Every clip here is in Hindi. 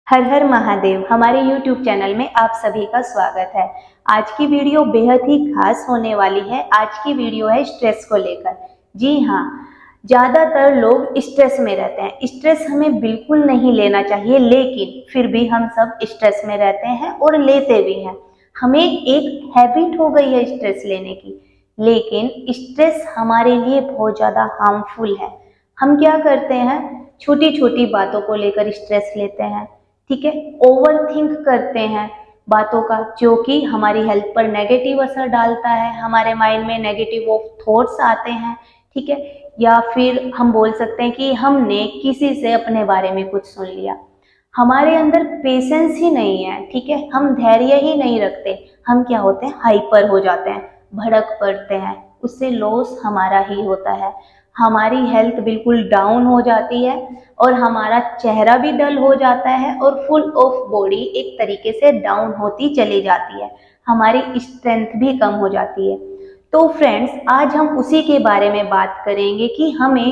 हर हर महादेव। हमारे YouTube चैनल में आप सभी का स्वागत है। आज की वीडियो बेहद ही खास होने वाली है। आज की वीडियो है स्ट्रेस को लेकर। जी हाँ, ज़्यादातर लोग स्ट्रेस में रहते हैं। स्ट्रेस हमें बिल्कुल नहीं लेना चाहिए, लेकिन फिर भी हम सब स्ट्रेस में रहते हैं और लेते भी हैं। हमें एक हैबिट हो गई है स्ट्रेस लेने की, लेकिन स्ट्रेस हमारे लिए बहुत ज़्यादा हार्मफुल है। हम क्या करते हैं, छोटी छोटी बातों को लेकर स्ट्रेस लेते हैं, ठीक है। ओवर थिंक करते हैं बातों का, जो कि हमारी हेल्थ पर नेगेटिव असर डालता है। हमारे माइंड में नेगेटिव थॉट्स आते हैं, ठीक है। या फिर हम बोल सकते हैं कि हमने किसी से अपने बारे में कुछ सुन लिया, हमारे अंदर पेशेंस ही नहीं है, ठीक है। हम धैर्य ही नहीं रखते, हम क्या होते हैं, हाइपर हो जाते हैं, भड़क पड़ते हैं, उससे लॉस हमारा ही होता है। हमारी हेल्थ बिल्कुल डाउन हो जाती है और हमारा चेहरा भी डल हो जाता है और फुल ऑफ बॉडी एक तरीके से डाउन होती चली जाती है। हमारी स्ट्रेंथ भी कम हो जाती है। तो फ्रेंड्स, आज हम उसी के बारे में बात करेंगे कि हमें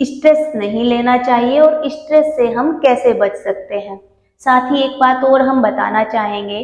स्ट्रेस नहीं लेना चाहिए और स्ट्रेस से हम कैसे बच सकते हैं। साथ ही एक बात और हम बताना चाहेंगे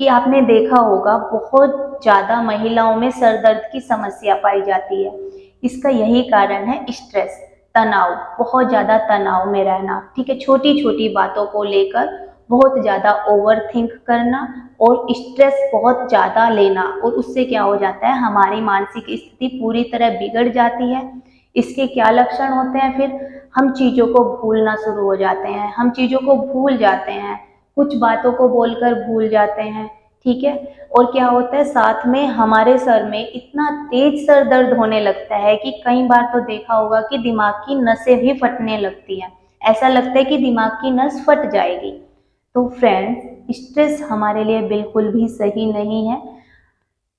कि आपने देखा होगा, बहुत ज़्यादा महिलाओं में सर दर्द की समस्या पाई जाती है। इसका यही कारण है स्ट्रेस, तनाव, बहुत ज़्यादा तनाव में रहना, ठीक है। छोटी छोटी बातों को लेकर बहुत ज़्यादा ओवर थिंक करना और स्ट्रेस बहुत ज़्यादा लेना, और उससे क्या हो जाता है, हमारी मानसिक स्थिति पूरी तरह बिगड़ जाती है। इसके क्या लक्षण होते हैं, फिर हम चीज़ों को भूलना शुरू हो जाते हैं, हम चीज़ों को भूल जाते हैं, कुछ बातों को बोलकर भूल जाते हैं, ठीक है। और क्या होता है, साथ में हमारे सर में इतना तेज सर दर्द होने लगता है कि कई बार तो देखा होगा कि दिमाग की नसें भी फटने लगती हैं। ऐसा लगता है कि दिमाग की नस फट जाएगी। तो फ्रेंड्स, स्ट्रेस हमारे लिए बिल्कुल भी सही नहीं है।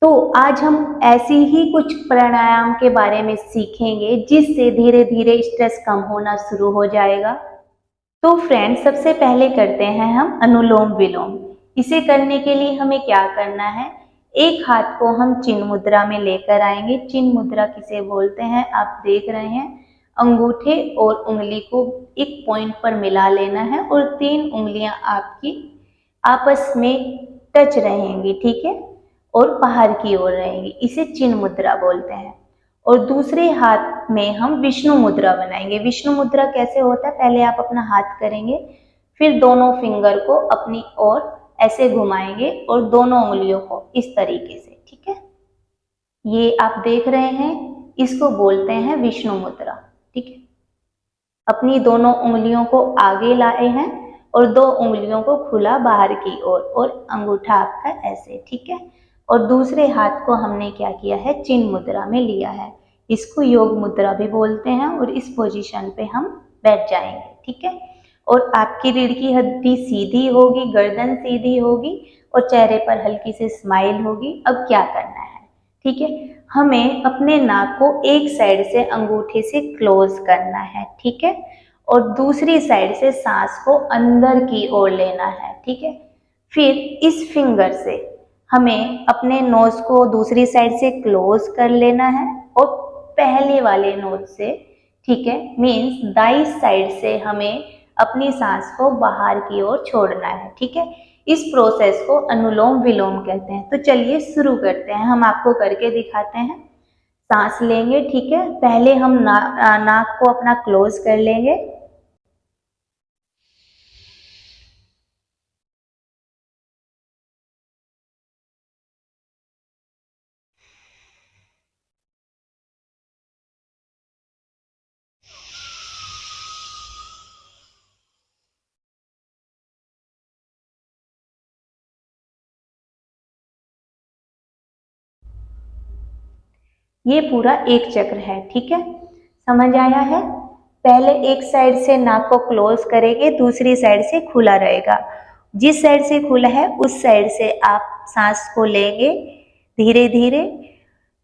तो आज हम ऐसी ही कुछ प्राणायाम के बारे में सीखेंगे, जिससे धीरे धीरे स्ट्रेस कम होना शुरू हो जाएगा। तो फ्रेंड्स, सबसे पहले करते हैं हम अनुलोम विलोम। इसे करने के लिए हमें क्या करना है, एक हाथ को हम चिन्ह मुद्रा में लेकर आएंगे। चिन्ह मुद्रा किसे बोलते हैं, आप देख रहे हैं। अंगूठे और उंगली को एक पॉइंट पर मिला लेना है और 3 उंगलियां आपकी आपस में टच रहेंगी, ठीक है, और बाहर की ओर रहेंगी। इसे चिन्ह मुद्रा बोलते हैं। और दूसरे हाथ में हम विष्णु मुद्रा बनाएंगे। विष्णु मुद्रा कैसे होता है, पहले आप अपना हाथ करेंगे, फिर दोनों फिंगर को अपनी ओर ऐसे घुमाएंगे और दोनों उंगलियों को इस तरीके से, ठीक है। ये आप देख रहे हैं, इसको बोलते हैं विष्णु मुद्रा, ठीक है। अपनी दोनों उंगलियों को आगे लाए हैं और 2 उंगलियों को खुला बाहर की ओर और अंगूठा आपका ऐसे, ठीक है। और दूसरे हाथ को हमने क्या किया है, चिन्ह मुद्रा में लिया है। इसको योग मुद्रा भी बोलते हैं और इस पोजीशन पे हम बैठ जाएंगे, ठीक है। और आपकी रीढ़ की हड्डी सीधी होगी, गर्दन सीधी होगी और चेहरे पर हल्की सी स्माइल होगी। अब क्या करना है, ठीक है, हमें अपने नाक को एक साइड से अंगूठे से क्लोज करना है, ठीक है, और दूसरी साइड से सांस को अंदर की ओर लेना है, ठीक है। फिर इस फिंगर से हमें अपने नोज को दूसरी साइड से क्लोज कर लेना है और पहले वाले नोज से, ठीक है, मीन्स दाई साइड से हमें अपनी सांस को बाहर की ओर छोड़ना है, ठीक है। इस प्रोसेस को अनुलोम विलोम कहते हैं। तो चलिए शुरू करते हैं, हम आपको करके दिखाते हैं। सांस लेंगे, ठीक है, पहले हम नाक को अपना क्लोज कर लेंगे। ये पूरा एक चक्र है, ठीक है, समझ आया है। पहले एक साइड से नाक को क्लोज करेंगे, दूसरी साइड से खुला रहेगा। जिस साइड से खुला है उस साइड से आप सांस को लेंगे धीरे धीरे,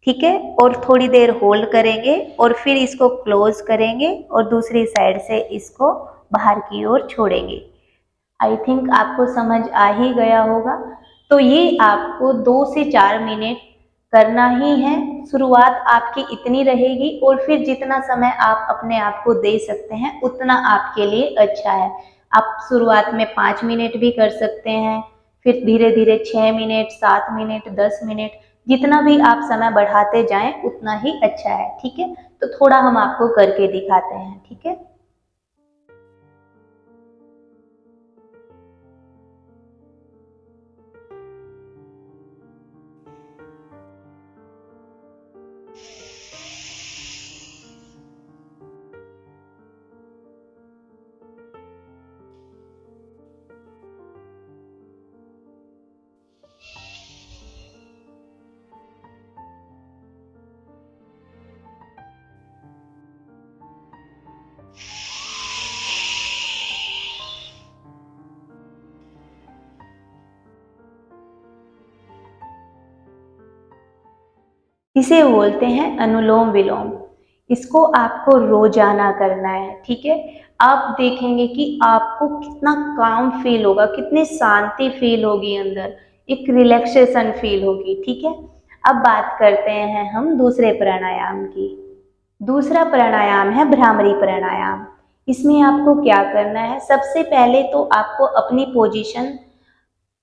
ठीक है, और थोड़ी देर होल्ड करेंगे और फिर इसको क्लोज करेंगे और दूसरी साइड से इसको बाहर की ओर छोड़ेंगे। आई थिंक आपको समझ आ ही गया होगा। तो ये आपको 2 से 4 मिनट करना ही है। शुरुआत आपकी इतनी रहेगी और फिर जितना समय आप अपने आप को दे सकते हैं उतना आपके लिए अच्छा है। आप शुरुआत में 5 मिनट भी कर सकते हैं, फिर धीरे धीरे 6 मिनट, 7 मिनट, 10 मिनट, जितना भी आप समय बढ़ाते जाएं उतना ही अच्छा है। ठीक है, तो थोड़ा हम आपको करके दिखाते हैं। ठीक है, इसे बोलते हैं अनुलोम विलोम। इसको आपको रोजाना करना है। ठीक है, आप देखेंगे कि आपको कितना काम फील होगा, कितनी शांति फील होगी अंदर, एक रिलैक्सेशन फील होगी। ठीक है, अब बात करते हैं हम दूसरे प्राणायाम की। दूसरा प्राणायाम है भ्रामरी प्राणायाम। इसमें आपको क्या करना है, सबसे पहले तो आपको अपनी पोजीशन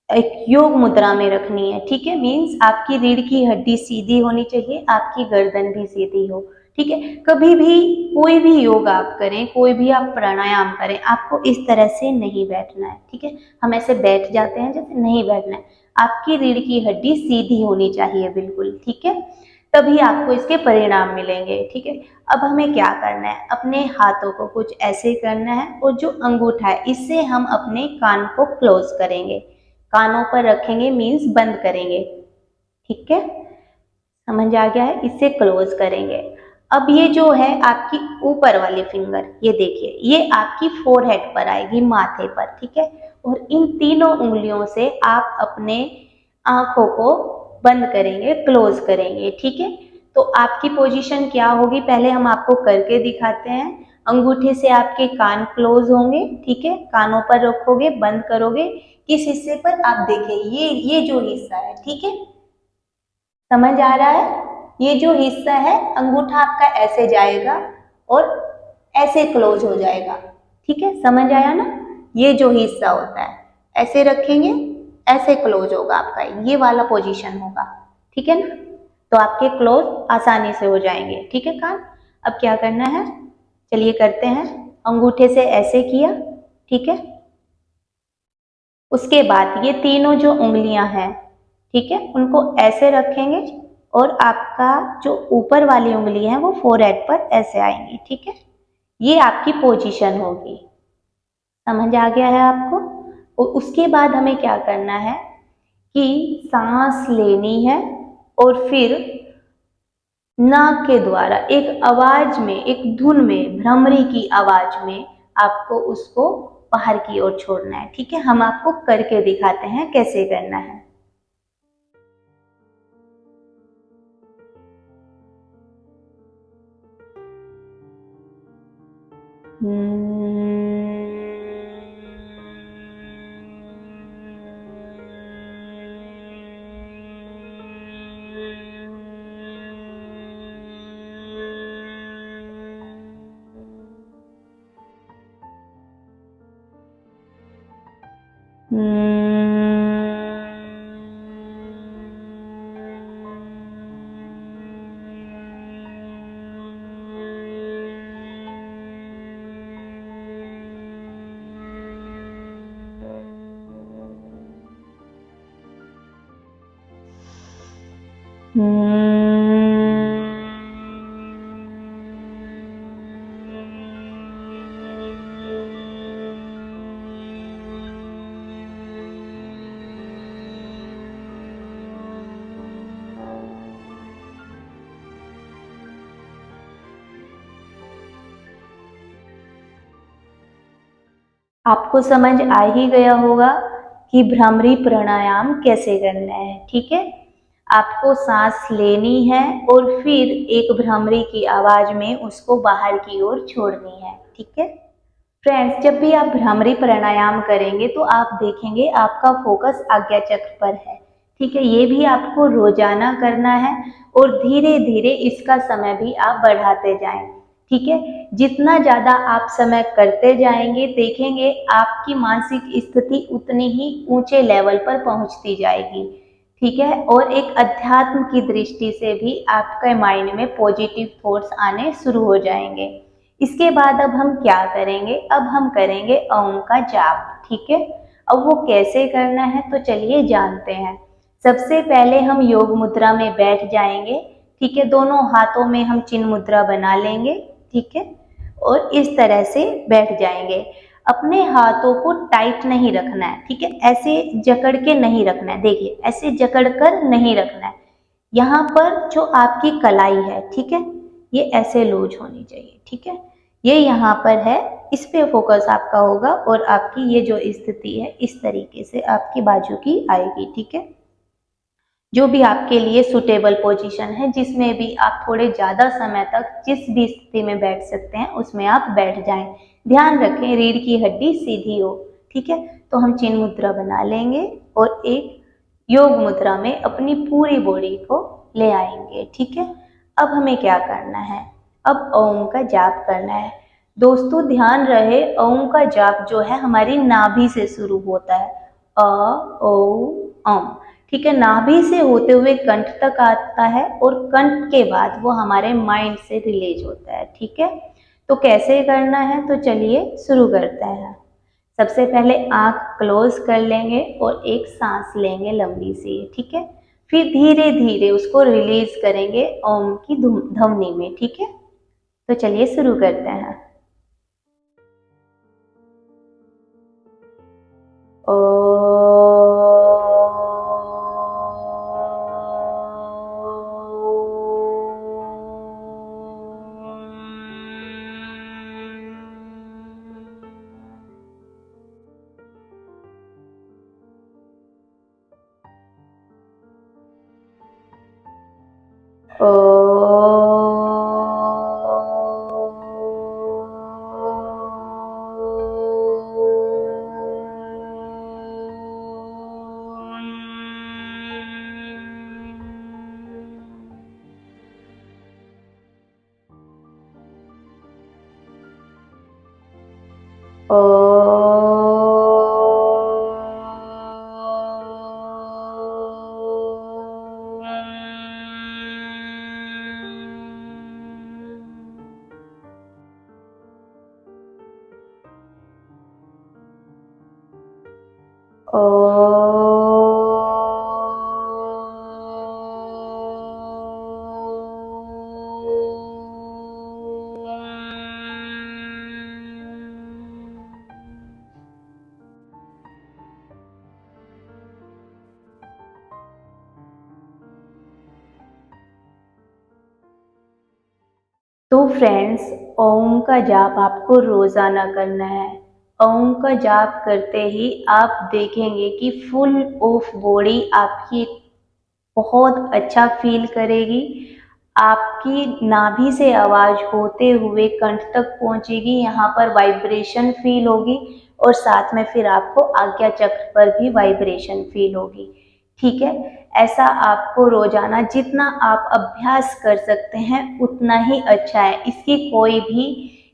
एक योग मुद्रा में रखनी है। ठीक है, मीन्स आपकी रीढ़ की हड्डी सीधी होनी चाहिए, आपकी गर्दन भी सीधी हो। ठीक है, कभी भी कोई भी योग आप करें, कोई भी आप प्राणायाम करें, आपको इस तरह से नहीं बैठना है। ठीक है, हम ऐसे बैठ जाते हैं जैसे, नहीं बैठना है। आपकी रीढ़ की हड्डी सीधी होनी चाहिए बिल्कुल। ठीक है, तभी आपको इसके परिणाम मिलेंगे। ठीक है, अब हमें क्या करना है, अपने हाथों को कुछ ऐसे करना है और जो अंगूठा है इससे हम अपने कान को क्लोज करेंगे, कानों पर रखेंगे, मीन्स बंद करेंगे। ठीक है, समझ आ गया है, इससे क्लोज करेंगे। अब ये जो है आपकी ऊपर वाली फिंगर, ये देखिए, ये आपकी फोरहेड पर आएगी, माथे पर। ठीक है, और इन तीनों उंगलियों से आप अपने आंखों को बंद करेंगे, क्लोज करेंगे। ठीक है, तो आपकी पोजीशन क्या होगी, पहले हम आपको करके दिखाते हैं। अंगूठे से आपके कान क्लोज होंगे। ठीक है, कानों पर रखोगे, बंद करोगे। किस हिस्से पर, आप देखिए, ये जो हिस्सा है। ठीक है, समझ आ रहा है, ये जो हिस्सा है अंगूठा आपका ऐसे जाएगा और ऐसे क्लोज हो जाएगा। ठीक है, समझ आया ना, ये जो हिस्सा होता है ऐसे रखेंगे, ऐसे क्लोज होगा आपका, ये वाला पोजीशन होगा। ठीक है ना, तो आपके क्लोज आसानी से हो जाएंगे। ठीक है कान, अब क्या करना है, चलिए करते हैं। अंगूठे से ऐसे किया। ठीक है, उसके बाद ये तीनों जो उंगलियां हैं, ठीक है, उनको ऐसे रखेंगे और आपका जो ऊपर वाली उंगली है वो फोरहेड पर ऐसे आएंगी। ठीक है, ये आपकी पोजीशन होगी। समझ आ गया है आपको। और उसके बाद हमें क्या करना है कि सांस लेनी है और फिर नाक के द्वारा एक आवाज में, एक धुन में, भ्रमरी की आवाज में आपको उसको बाहर की ओर छोड़ना है। ठीक है, हम आपको करके दिखाते हैं कैसे करना है। आपको समझ आ ही गया होगा कि भ्रामरी प्राणायाम कैसे करना है। ठीक है, आपको सांस लेनी है और फिर एक भ्रामरी की आवाज में उसको बाहर की ओर छोड़नी है। ठीक है फ्रेंड्स, जब भी आप भ्रामरी प्राणायाम करेंगे तो आप देखेंगे आपका फोकस आज्ञा चक्र पर है। ठीक है, ये भी आपको रोजाना करना है और धीरे धीरे इसका समय भी आप बढ़ाते जाएं। ठीक है। जितना ज़्यादा आप समय करते जाएंगे, देखेंगे आपकी मानसिक स्थिति उतनी ही ऊंचे लेवल पर पहुंचती जाएगी, ठीक है। और एक अध्यात्म की दृष्टि से भी आपके माइंड में पॉजिटिव थॉट्स आने शुरू हो जाएंगे। इसके बाद अब हम क्या करेंगे, अब हम करेंगे ओम का जाप, ठीक है। अब वो कैसे करना है तो चलिए जानते हैं। सबसे पहले हम योग मुद्रा में बैठ जाएंगे, ठीक है। दोनों हाथों में हम चिन्ह मुद्रा बना लेंगे, ठीक है। और इस तरह से बैठ जाएंगे। अपने हाथों को टाइट नहीं रखना है, ठीक है। ऐसे जकड़ के नहीं रखना है, देखिए ऐसे जकड़ कर नहीं रखना है। यहाँ पर जो आपकी कलाई है, ठीक है, ये ऐसे लूज होनी चाहिए, ठीक है। ये यहाँ पर है, इस पे फोकस आपका होगा और आपकी ये जो स्थिति है इस तरीके से आपकी बाजू की आएगी, ठीक है। जो भी आपके लिए सुटेबल पोजीशन है, जिसमें भी आप थोड़े ज़्यादा समय तक जिस भी स्थिति में बैठ सकते हैं उसमें आप बैठ जाएं। ध्यान रखें रीढ़ की हड्डी सीधी हो, ठीक है। तो हम चिन्ह मुद्रा बना लेंगे और एक योग मुद्रा में अपनी पूरी बॉडी को ले आएंगे, ठीक है। अब हमें क्या करना है, अब ओम का जाप करना है। दोस्तों ध्यान रहे ओम का जाप जो है हमारी नाभि से शुरू होता है, अ ओ ओम, ठीक है। नाभि से होते हुए कंठ तक आता है और कंठ के बाद वो हमारे माइंड से रिलीज होता है, ठीक है। तो कैसे करना है तो चलिए शुरू करते हैं। सबसे पहले आंख क्लोज कर लेंगे और एक सांस लेंगे लंबी सी, ठीक है। फिर धीरे धीरे उसको रिलीज करेंगे ओम की ध्वनि में, ठीक है। तो चलिए शुरू करते हैं। तो फ्रेंड्स ओम का जाप आपको रोजाना करना है। ओम का जाप करते ही आप देखेंगे कि फुल ऑफ बॉडी आपकी बहुत अच्छा फील करेगी। आपकी नाभि से आवाज होते हुए कंठ तक पहुंचेगी, यहाँ पर वाइब्रेशन फील होगी और साथ में फिर आपको आज्ञा चक्र पर भी वाइब्रेशन फील होगी, ठीक है। ऐसा आपको रोजाना जितना आप अभ्यास कर सकते हैं उतना ही अच्छा है। इसकी कोई भी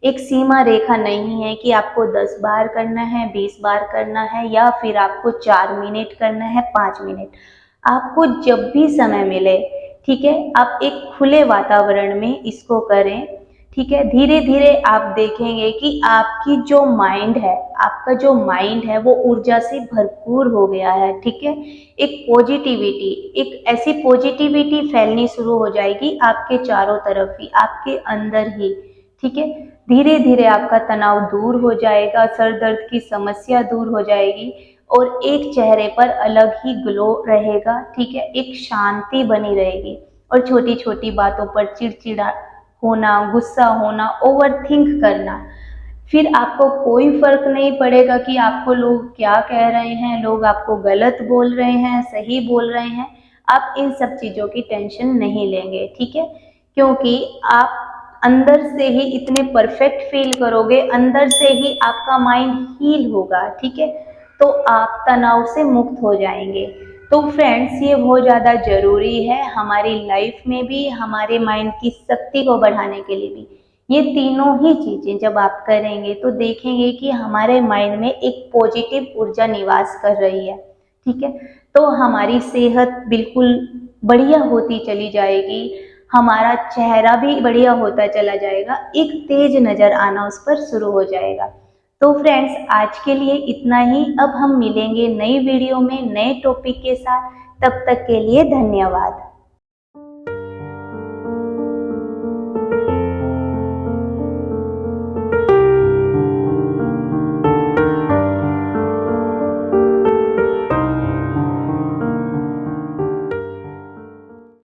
एक सीमा रेखा नहीं है कि आपको 10 बार करना है, 20 बार करना है या फिर आपको 4 मिनट करना है, 5 मिनट। आपको जब भी समय मिले, ठीक है, आप एक खुले वातावरण में इसको करें, ठीक है। धीरे धीरे आप देखेंगे कि आपकी जो माइंड है, आपका जो माइंड है वो ऊर्जा से भरपूर हो गया है, ठीक है। एक पॉजिटिविटी, एक ऐसी पॉजिटिविटी फैलनी शुरू हो जाएगी आपके चारों तरफ ही, आपके अंदर ही, ठीक है। धीरे धीरे आपका तनाव दूर हो जाएगा, सर दर्द की समस्या दूर हो जाएगी और एक चेहरे पर अलग ही ग्लो रहेगा, ठीक है। एक शांति बनी रहेगी और छोटी छोटी बातों पर चिड़चिड़ा होना, गुस्सा होना, ओवरथिंक करना, फिर आपको कोई फर्क नहीं पड़ेगा कि आपको लोग क्या कह रहे हैं, लोग आपको गलत बोल रहे हैं, सही बोल रहे हैं। आप इन सब चीज़ों की टेंशन नहीं लेंगे, ठीक है। क्योंकि आप अंदर से ही इतने परफेक्ट फील करोगे, अंदर से ही आपका माइंड हील होगा, ठीक है। तो आप तनाव से मुक्त हो जाएंगे। तो फ्रेंड्स ये बहुत ज़्यादा ज़रूरी है हमारी लाइफ में भी, हमारे माइंड की शक्ति को बढ़ाने के लिए भी। ये तीनों ही चीजें जब आप करेंगे तो देखेंगे कि हमारे माइंड में एक पॉजिटिव ऊर्जा निवास कर रही है। ठीक है, तो हमारी सेहत बिल्कुल बढ़िया होती चली जाएगी, हमारा चेहरा भी बढ़िया होता चला जाएगा, एक तेज नजर आना उस पर शुरू हो जाएगा। तो फ्रेंड्स, आज के लिए इतना ही। अब हम मिलेंगे नई वीडियो में नए टॉपिक के साथ। तब तक के लिए धन्यवाद।